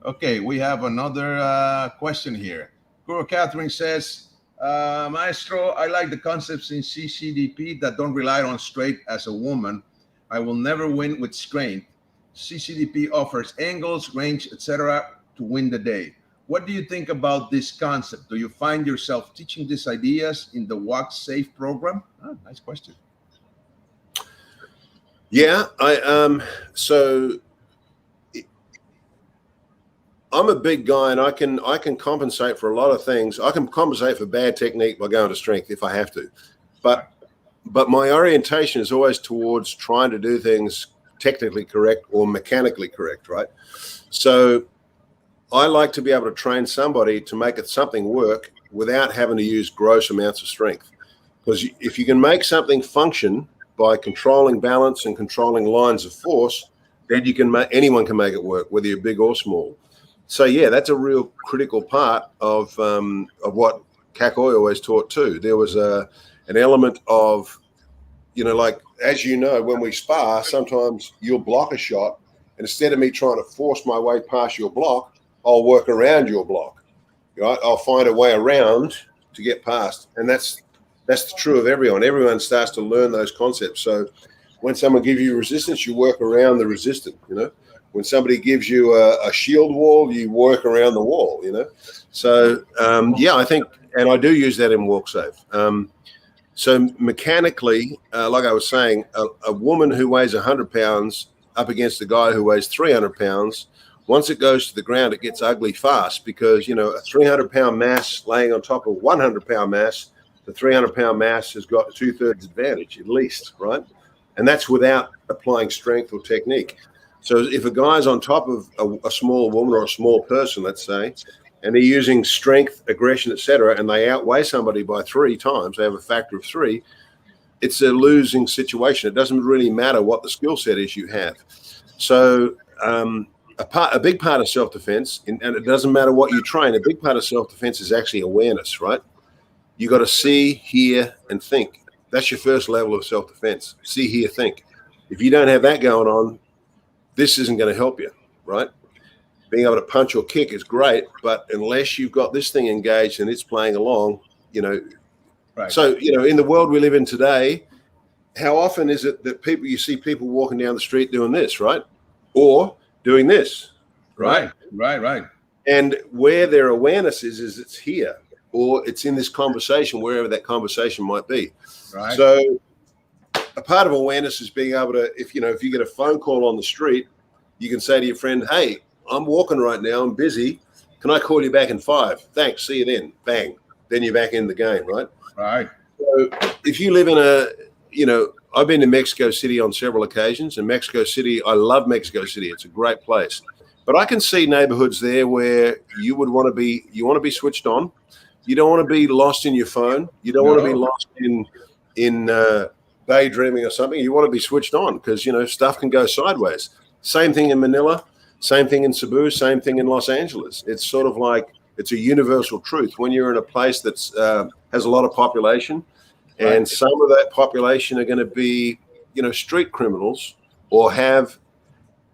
Okay, we have another question here. Guru Catherine says, Maestro, I like the concepts in CCDP that don't rely on strength as a woman. I will never win with strength. CCDP offers angles, range, etc. to win the day. What do you think about this concept? Do you find yourself teaching these ideas in the Walk Safe program? Oh, nice question.
Yeah, so I'm a big guy, and I can compensate for a lot of things. I can compensate for bad technique by going to strength if I have to, but my orientation is always towards trying to do things technically correct or mechanically correct, right? So I like to be able to train somebody to make something work without having to use gross amounts of strength. Because if you can make something function by controlling balance and controlling lines of force, then anyone can make it work, whether you're big or small. So yeah, that's a real critical part of what Cacoy always taught too. There was an element of, like, as you know, when we spar, sometimes you'll block a shot, and instead of me trying to force my way past your block, I'll work around your block. Right? I'll find a way around to get past, and that's true of everyone. Everyone starts to learn those concepts. So when someone gives you resistance, you work around the resistance. When somebody gives you a shield wall, you work around the wall. So I think, and I do use that in walk safe. So mechanically, like I was saying, a woman who weighs 100 pounds up against a guy who weighs 300 pounds, once it goes to the ground, it gets ugly fast, because, a 300-pound mass laying on top of 100-pound mass, the 300-pound mass has got 2/3 advantage at least, right? And that's without applying strength or technique. So if a guy's on top of a small woman or a small person, let's say, and they're using strength, aggression, etc., and they outweigh somebody by 3 times, they have a factor of 3, it's a losing situation. It doesn't really matter what the skill set is you have. So a big part of self-defense, and it doesn't matter what you train, a big part of self-defense is actually awareness, right? You got to see, hear, and think. That's your first level of self-defense. See, hear, think. If you don't have that going on, this isn't going to help you, right? Being able to punch or kick is great, but unless you've got this thing engaged and it's playing along, Right. So, in the world we live in today, how often is it that you see people walking down the street doing this, right? Or doing this.
Right.
And where their awareness is it's here, or it's in this conversation, wherever that conversation might be.
Right.
So a part of awareness is being able to, if you get a phone call on the street, you can say to your friend, hey, I'm walking right now, I'm busy. Can I call you back in 5? Thanks, see you then. Bang. Then you're back in the game, right?
Right.
So if you live in I've been to Mexico City on several occasions, and Mexico City, I love Mexico City. It's a great place. But I can see neighborhoods there where you want to be switched on. You don't want to be lost in your phone. You don't want to be lost in daydreaming or something. You want to be switched on, because, stuff can go sideways. Same thing in Manila, same thing in Cebu, same thing in Los Angeles. It's sort of like, it's a universal truth. When you're in a place that's has a lot of population, and some of that population are going to be, street criminals, or have,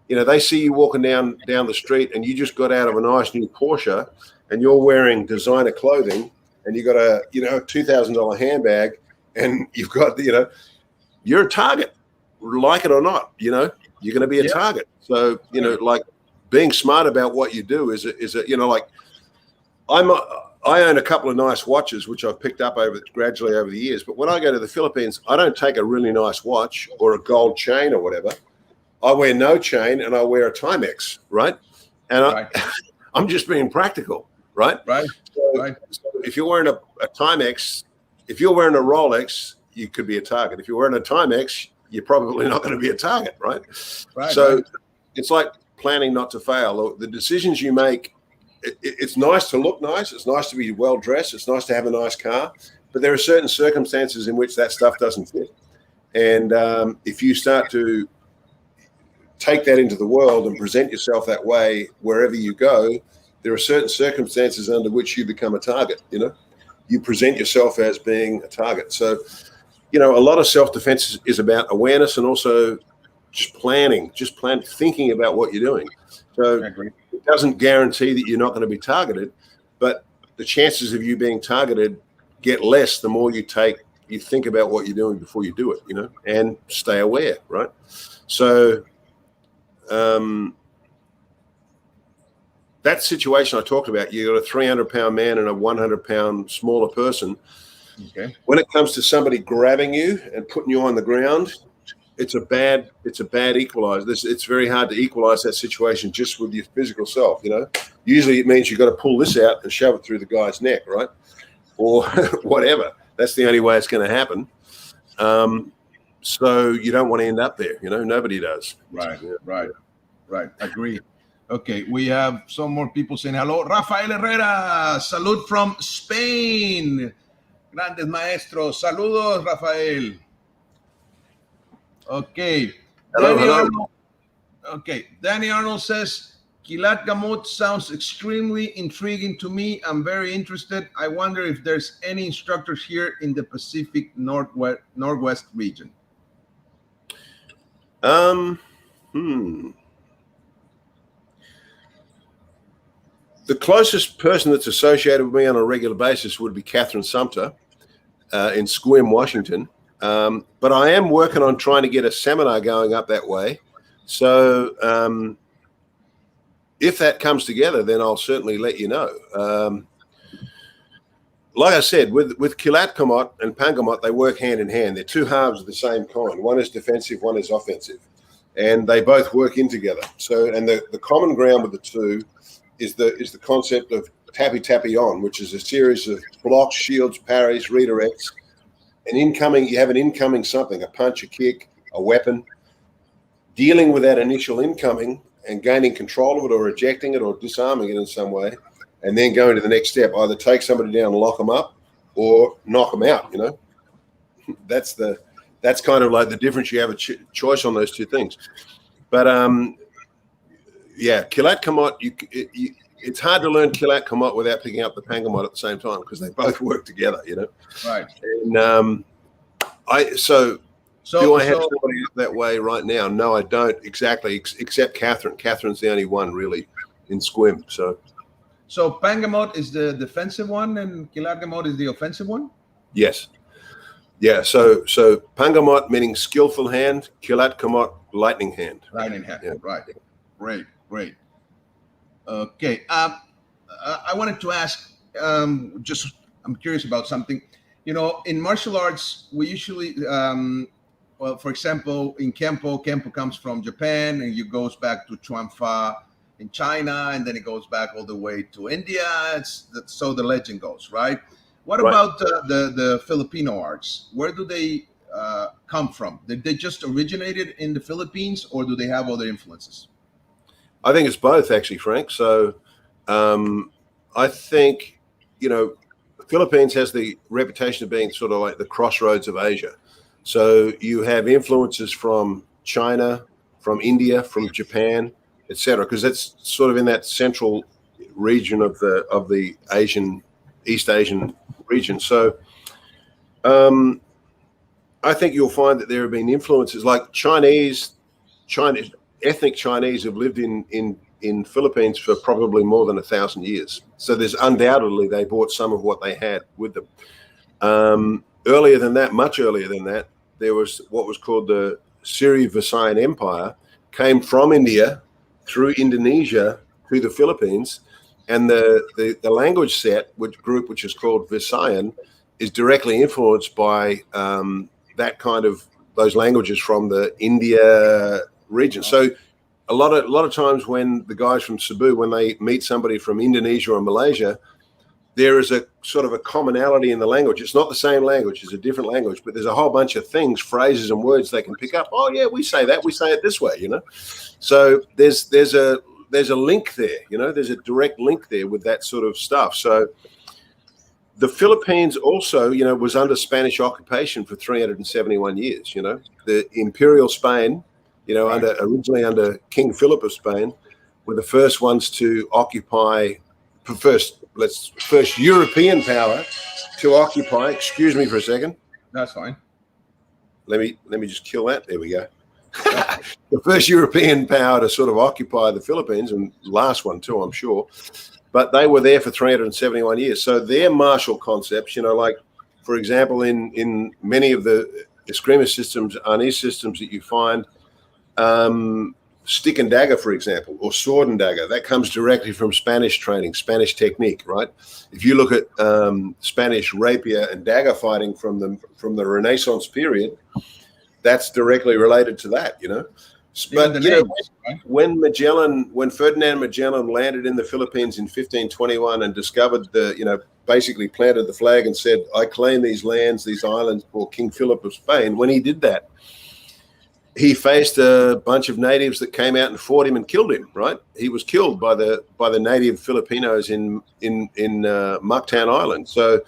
they see you walking down the street and you just got out of a nice new Porsche and you're wearing designer clothing and you got a, $2,000 handbag, and you've got, you're a target, like it or not, you're going to be a target. So, like, being smart about what you do is like, I own a couple of nice watches, which I've picked up gradually over the years. But when I go to the Philippines, I don't take a really nice watch or a gold chain or whatever. I wear no chain and I wear a Timex, right? And I'm just being practical, right?
Right.
So if you're wearing a Timex, if you're wearing a Rolex, you could be a target. If you're wearing a Timex, you're probably not going to be a target, right? So it's like planning not to fail. The decisions you make, it's nice to look nice. It's nice to be well dressed. It's nice to have a nice car. But there are certain circumstances in which that stuff doesn't fit. And if you start to take that into the world and present yourself that way wherever you go, there are certain circumstances under which you become a target. You present yourself as being a target. So, a lot of self-defense is about awareness, and also just planning, thinking about what you're doing. So it doesn't guarantee that you're not going to be targeted, but the chances of you being targeted get less the more you think about what you're doing before you do it, and stay aware, right? So that situation I talked about, you got a 300-pound man and a 100-pound smaller person.
Okay.
When it comes to somebody grabbing you and putting you on the ground, it's a bad equalizer. It's very hard to equalize that situation just with your physical self. Usually it means you've got to pull this out and shove it through the guy's neck, right? Or whatever. That's the only way it's going to happen. So you don't want to end up there. Nobody does.
Right. Agree. Okay, we have some more people saying hello. Rafael Herrera, salud from Spain. Grandes maestros. Saludos, Rafael. Okay.
Hello.
Danny Arnold says, Kilat Gamot sounds extremely intriguing to me. I'm very interested. I wonder if there's any instructors here in the Pacific Northwest region.
The closest person that's associated with me on a regular basis would be Catherine Sumter in Eskrima, Washington. But I am working on trying to get a seminar going up that way. So if that comes together, then I'll certainly let you know. Like I said, with Kilat Kamot and Pangamot, they work hand in hand. They're two halves of the same coin. One is defensive, one is offensive. And they both work in together. So, and the common ground with the two is the concept of tappy on, which is a series of blocks, shields, parries, redirects. You have an incoming something, a punch, a kick, a weapon. Dealing with that initial incoming and gaining control of it or ejecting it or disarming it in some way, and then going to the next step, either take somebody down and lock them up or knock them out, That's kind of like the difference. You have a choice on those two things. But, Kilat Kamot, it's hard to learn Kilat Kamot without picking up the Pangamot at the same time because they both work together,
Right.
And do I have somebody that way right now? No, I don't exactly, except Catherine. Catherine's the only one really in Eskrima.
So Pangamot is the defensive one and Kilat Gamot is the offensive one?
Yes. Yeah, so Pangamot meaning skillful hand, Kilat Kamot lightning hand.
Lightning hand, yeah. Right. Great. Okay. I wanted to ask, I'm curious about something. In martial arts, we usually, for example, in Kempo comes from Japan and it goes back to Chuan Fa in China, and then it goes back all the way to India. So the legend goes, right? What about the Filipino arts? Where do they come from? Did they just originated in the Philippines, or do they have other influences?
I think it's both, actually, Frank. So I think, the Philippines has the reputation of being sort of like the crossroads of Asia. So you have influences from China, from India, from Japan, etc., because it's sort of in that central region of the East Asian region. So I think you'll find that there have been influences like ethnic Chinese have lived in Philippines for probably more than 1,000 years. So there's undoubtedly they brought some of what they had with them. Earlier than that, much earlier than that, there was what was called the Sri-Visayan Empire, came from India through Indonesia to the Philippines, and the language set, which is called Visayan, is directly influenced by those languages from the India region. So a lot of times when the guys from Cebu, when they meet somebody from Indonesia or Malaysia, there is a sort of a commonality in the language. It's not the same language, it's a different language, but there's a whole bunch of things, phrases and words they can pick up. Oh yeah, we say that, we say it this way, So there's a link there, there's a direct link there with that sort of stuff. So the Philippines also, was under Spanish occupation for 371 years, The Imperial Spain, originally under King Philip of Spain, were the first ones to occupy, first European power to occupy. Excuse me for a second.
That's fine.
Let me just kill that. There we go. The first European power to sort of occupy the Philippines, and last one too, I'm sure. But they were there for 371 years. So their martial concepts, like, for example, in many of the Eskrima systems, Arnis systems that you find, stick and dagger, for example, or sword and dagger, that comes directly from Spanish training, Spanish technique, right? If you look at Spanish rapier and dagger fighting from the Renaissance period, that's directly related to that, But when Ferdinand Magellan landed in the Philippines in 1521 and discovered basically planted the flag and said, "I claim these lands, these islands for King Philip of Spain," when he did that, he faced a bunch of natives that came out and fought him and killed him. Right, he was killed by the native Filipinos in Mactan Island. So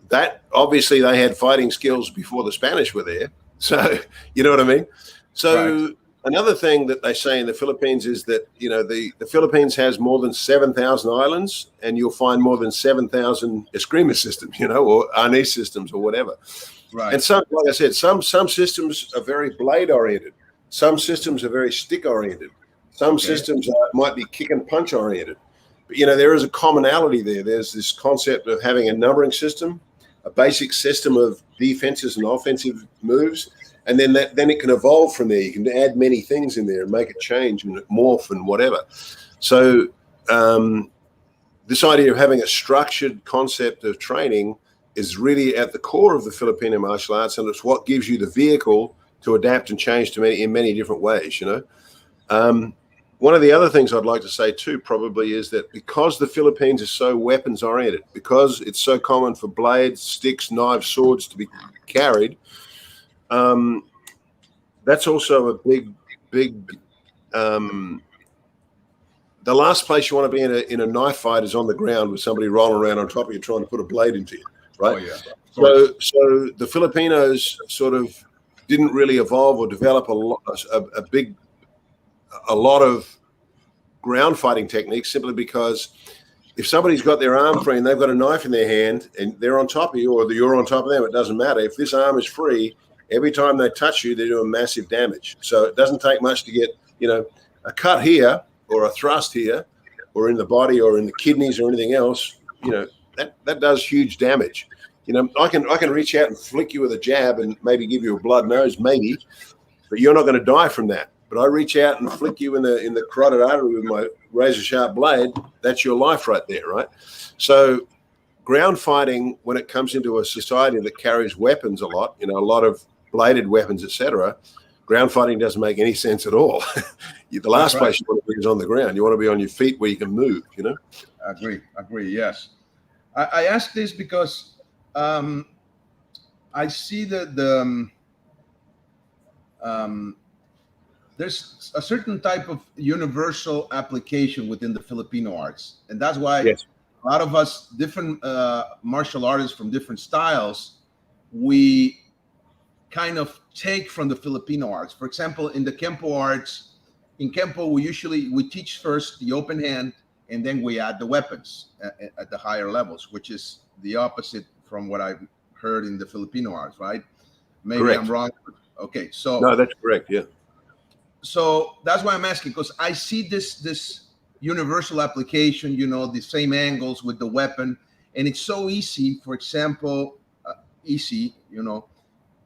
that obviously they had fighting skills before the Spanish were there. So you know what I mean. So another thing that they say in the Philippines is that, you know, the Philippines has more than 7,000 islands, and you'll find more than 7,000 Eskrima systems, you know, or arnis systems or whatever.
Right.
And some, like I said, some systems are very blade oriented. Some systems are very stick oriented. Some systems might be kick and punch oriented. But, you know, there is a commonality there. There's this concept of having a numbering system, a basic system of defenses and offensive moves, and then it can evolve from there. You can add many things in there and make it change and morph and whatever. So this idea of having a structured concept of training is really at the core of the Filipino martial arts, and it's what gives you the vehicle to adapt and change to in many different ways, you know. One of the other things I'd like to say too probably is that because the Philippines is so weapons oriented, because it's so common for blades, sticks, knives, swords to be carried, that's also a big the last place you want to be in a knife fight is on the ground with somebody rolling around on top of you trying to put a blade into you, right?
Oh, yeah.
So the Filipinos sort of didn't really evolve or develop a lot of ground fighting techniques, simply because if somebody's got their arm free and they've got a knife in their hand and they're on top of you, or you're on top of them, it doesn't matter. If this arm is free, every time they touch you, they're doing massive damage. So it doesn't take much to get, you know, a cut here or a thrust here or in the body or in the kidneys or anything else. You know, that does huge damage. You know, I can reach out and flick you with a jab and maybe give you a blood nose, maybe, but you're not going to die from that. But I reach out and flick you in the carotid artery with my razor sharp blade. That's your life right there, right? So ground fighting, when it comes into a society that carries weapons a lot, you know, a lot of bladed weapons, etc., ground fighting doesn't make any sense at all. The last place you want to be is on the ground. You want to be on your feet where you can move, you know?
I agree, yes. I ask this because I see that there's a certain type of universal application within the Filipino arts. And that's why a lot of us, different martial artists from different styles, we kind of take from the Filipino arts. For example, in the Kempo arts, in Kempo, we teach first the open hand, and then we add the weapons at the higher levels, which is the opposite from what I've heard in the Filipino arts, right? Maybe correct. I'm wrong. Okay, so
no, that's correct. Yeah.
So that's why I'm asking, because I see this universal application, you know, the same angles with the weapon, and it's so easy. For example, you know,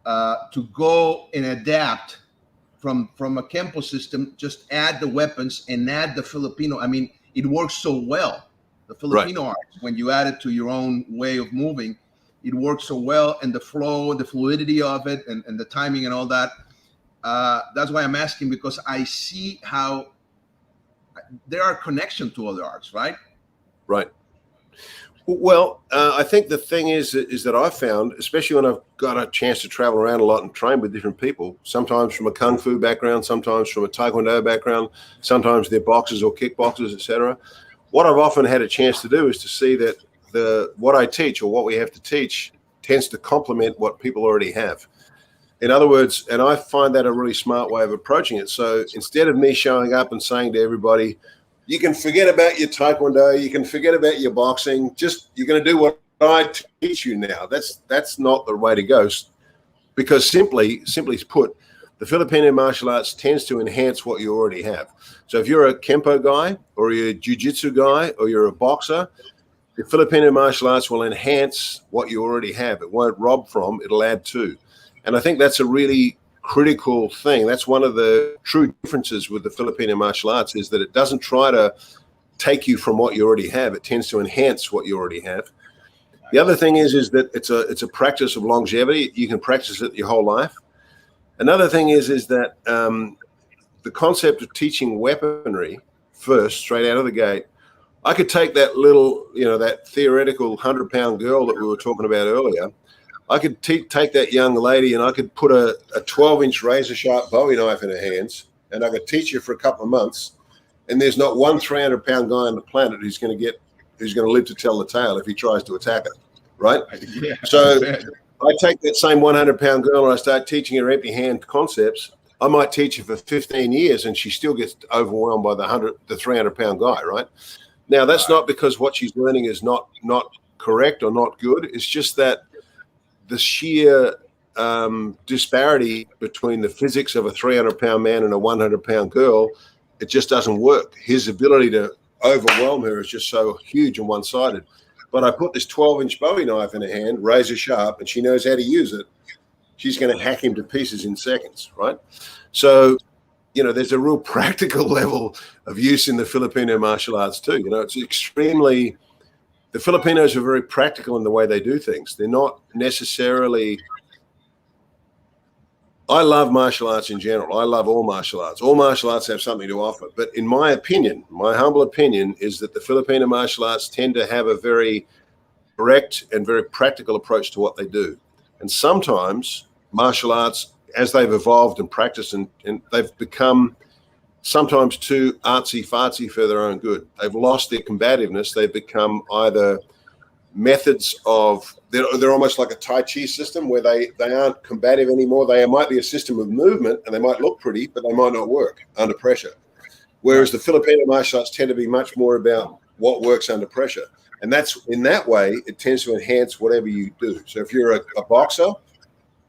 to go and adapt from a Kempo system, just add the weapons and add the Filipino. I mean, it works so well. The Filipino arts, when you add it to your own way of moving, it works so well, and the flow, the fluidity of it, and the timing and all that. That's why I'm asking, because I see how there are connections to other arts, right?
Right. Well, I think the thing is that I've found, especially when I've got a chance to travel around a lot and train with different people, sometimes from a Kung Fu background, sometimes from a Taekwondo background, sometimes they're boxers or kickboxers, etc. What I've often had a chance to do is to see that what I teach or what we have to teach tends to complement what people already have. In other words, and I find that a really smart way of approaching it. So instead of me showing up and saying to everybody, you can forget about your Taekwondo, you can forget about your boxing, just you're going to do what I teach you now. That's not the way to go, because simply put, the Filipino martial arts tends to enhance what you already have. So if you're a Kempo guy or you're a Jiu-Jitsu guy or you're a boxer, the Filipino martial arts will enhance what you already have. It won't rob from, it'll add to. And I think that's a really critical thing. That's one of the true differences with the Filipino martial arts, is that it doesn't try to take you from what you already have. It tends to enhance what you already have. The other thing is that it's a practice of longevity. You can practice it your whole life. Another thing is that the concept of teaching weaponry first, straight out of the gate, I could take that little, that theoretical 100-pound girl that we were talking about earlier. I could take that young lady and I could put a 12-inch razor-sharp Bowie knife in her hands, and I could teach her for a couple of months, and there's not one 300-pound guy on the planet who's going to live to tell the tale if he tries to attack her, right? Yeah, so I take that same 100-pound girl and I start teaching her empty-hand concepts. I might teach her for 15 years and she still gets overwhelmed by the 300-pound guy, right? Now, that's not because what she's learning is not correct or not good. It's just that the sheer disparity between the physics of a 300-pound man and a 100-pound girl, it just doesn't work. His ability to overwhelm her is just so huge and one-sided. But I put this 12-inch Bowie knife in her hand, razor sharp, and she knows how to use it. She's going to hack him to pieces in seconds, right? So, there's a real practical level of use in the Filipino martial arts too. It's extremely, the Filipinos are very practical in the way they do things. They're not necessarily, I love martial arts in general. I love all martial arts. All martial arts have something to offer. But in my opinion, my humble opinion is that the Filipino martial arts tend to have a very direct and very practical approach to what they do. And sometimes martial arts, as they've evolved and practiced, and they've become sometimes too artsy-fartsy for their own good. They've lost their combativeness. They've become either methods of, they're almost like a Tai Chi system where they aren't combative anymore. They might be a system of movement and they might look pretty, but they might not work under pressure. Whereas the Filipino martial arts tend to be much more about what works under pressure. And that's, in that way, it tends to enhance whatever you do. So if you're a boxer,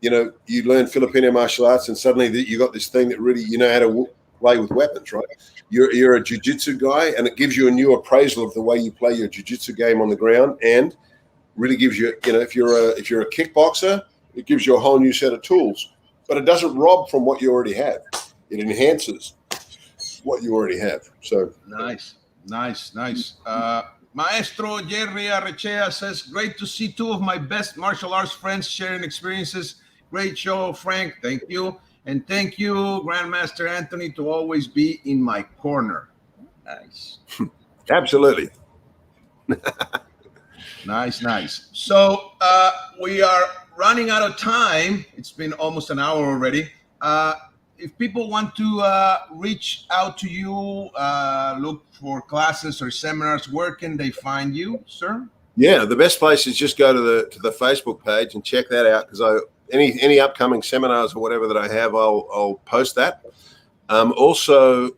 you learn Filipino martial arts and suddenly you got this thing that really, how to play with weapons, right? You're a jiu-jitsu guy and it gives you a new appraisal of the way you play your jiu-jitsu game on the ground, and really gives you, if you're a kickboxer, it gives you a whole new set of tools, but it doesn't rob from what you already have. It enhances what you already have. So
nice. Maestro Jerry Arrechea says, great to see two of my best martial arts friends sharing experiences. Great show, Frank. Thank you. And thank you, Grandmaster Anthony, to always be in my corner. Nice.
Absolutely.
Nice. So we are running out of time. It's been almost an hour already. If people want to reach out to you, look for classes or seminars, where can they find you, sir?
Yeah, the best place is just go to the Facebook page and check that out, because any upcoming seminars or whatever that I have, I'll post that. Also,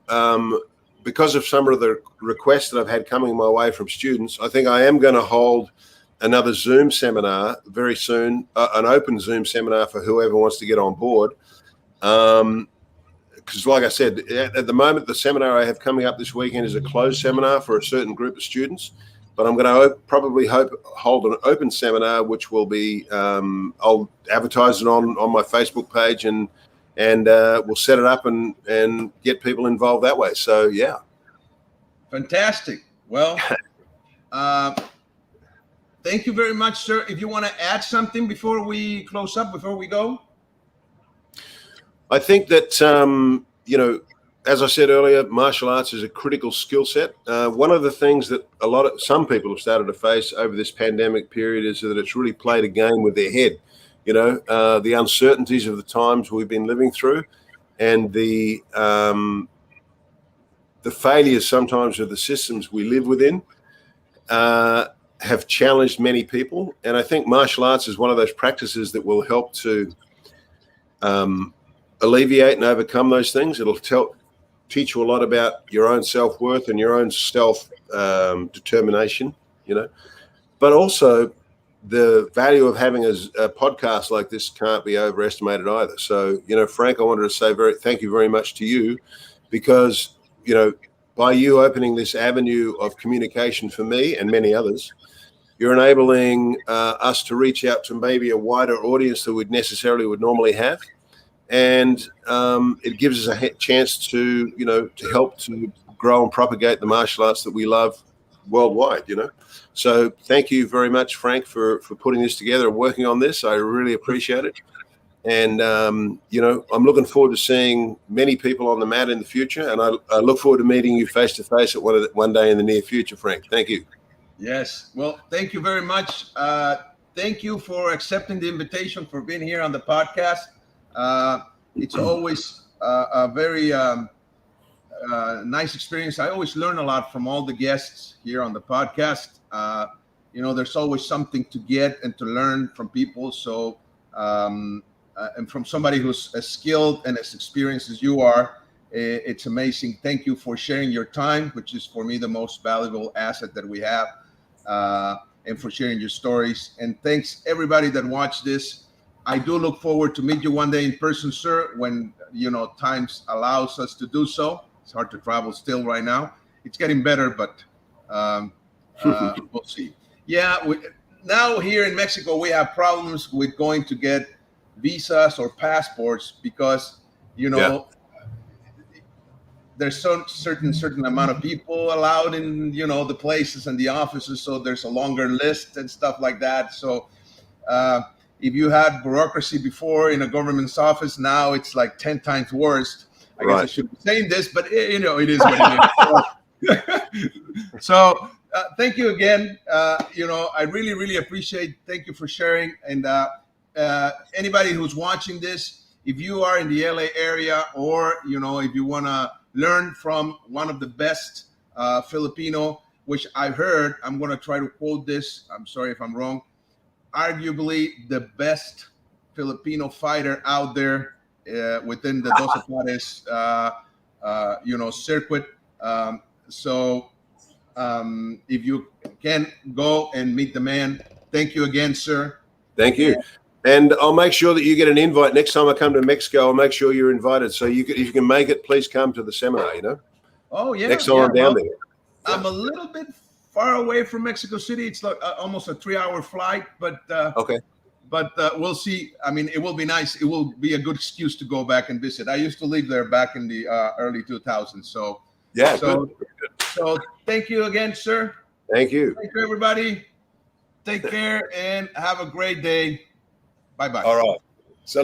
because of some of the requests that I've had coming my way from students, I think I am going to hold another Zoom seminar very soon, an open Zoom seminar for whoever wants to get on board. Because like I said, at the moment, the seminar I have coming up this weekend is a closed seminar for a certain group of students. But I'm going to probably hold an open seminar, which will be, I'll advertise it on my Facebook page, and we'll set it up and get people involved that way. So, yeah.
Fantastic. Well, thank you very much, sir. If you want to add something before we close up, before we go.
I think that, as I said earlier, martial arts is a critical skill set. One of the things that some people have started to face over this pandemic period is that it's really played a game with their head. The uncertainties of the times we've been living through, and the failures sometimes of the systems we live within have challenged many people. And I think martial arts is one of those practices that will help to alleviate and overcome those things. It'll teach you a lot about your own self-worth and your own self-determination, but also the value of having a podcast like this can't be overestimated either. So, Frank, I wanted to say thank you very much to you, because, by you opening this avenue of communication for me and many others, you're enabling us to reach out to maybe a wider audience than would normally have. And it gives us a chance to help to grow and propagate the martial arts that we love worldwide, So thank you very much, Frank, for putting this together and working on this. I really appreciate it. And, I'm looking forward to seeing many people on the mat in the future. And I look forward to meeting you face to face at one day in the near future, Frank. Thank you.
Yes. Well, thank you very much. Thank you for accepting the invitation, for being here on the podcast. It's always a very nice experience. I always learn a lot from all the guests here on the podcast. There's always something to get and to learn from people. So and from somebody who's as skilled and as experienced as you are. It's amazing. Thank you for sharing your time, which is for me the most valuable asset that we have, and for sharing your stories. And thanks everybody that watched this. I do look forward to meet you one day in person, sir, when times allows us to do so. It's hard to travel still right now. It's getting better, but we'll see. Yeah, now here in Mexico, we have problems with going to get visas or passports because there's some certain amount of people allowed in the places and the offices, so there's a longer list and stuff like that. So if you had bureaucracy before in a government's office, now it's like 10 times worse. I guess I should be saying this, but it is what it is. So thank you again. I really appreciate. Thank you for sharing. And anybody who's watching this, if you are in the LA area, or if you want to learn from one of the best Filipino, which I've heard, I'm going to try to quote this. I'm sorry if I'm wrong. Arguably the best Filipino fighter out there within the Doce circuit. So if you can go and meet the man, thank you again, sir.
Thank you. And I'll make sure that you get an invite next time I come to Mexico. I'll make sure you're invited. So if you can make it, please come to the seminar.
Oh yeah.
Next time I'm down there.
I'm a little bit far away from Mexico City. It's like almost a 3-hour flight, but
okay.
But we'll see. I mean, it will be nice. It will be a good excuse to go back and visit. I used to live there back in the early 2000s. So
yeah.
So thank you again, sir.
Thank you.
Thank you, everybody. Take care and have a great day. Bye-bye.
All right.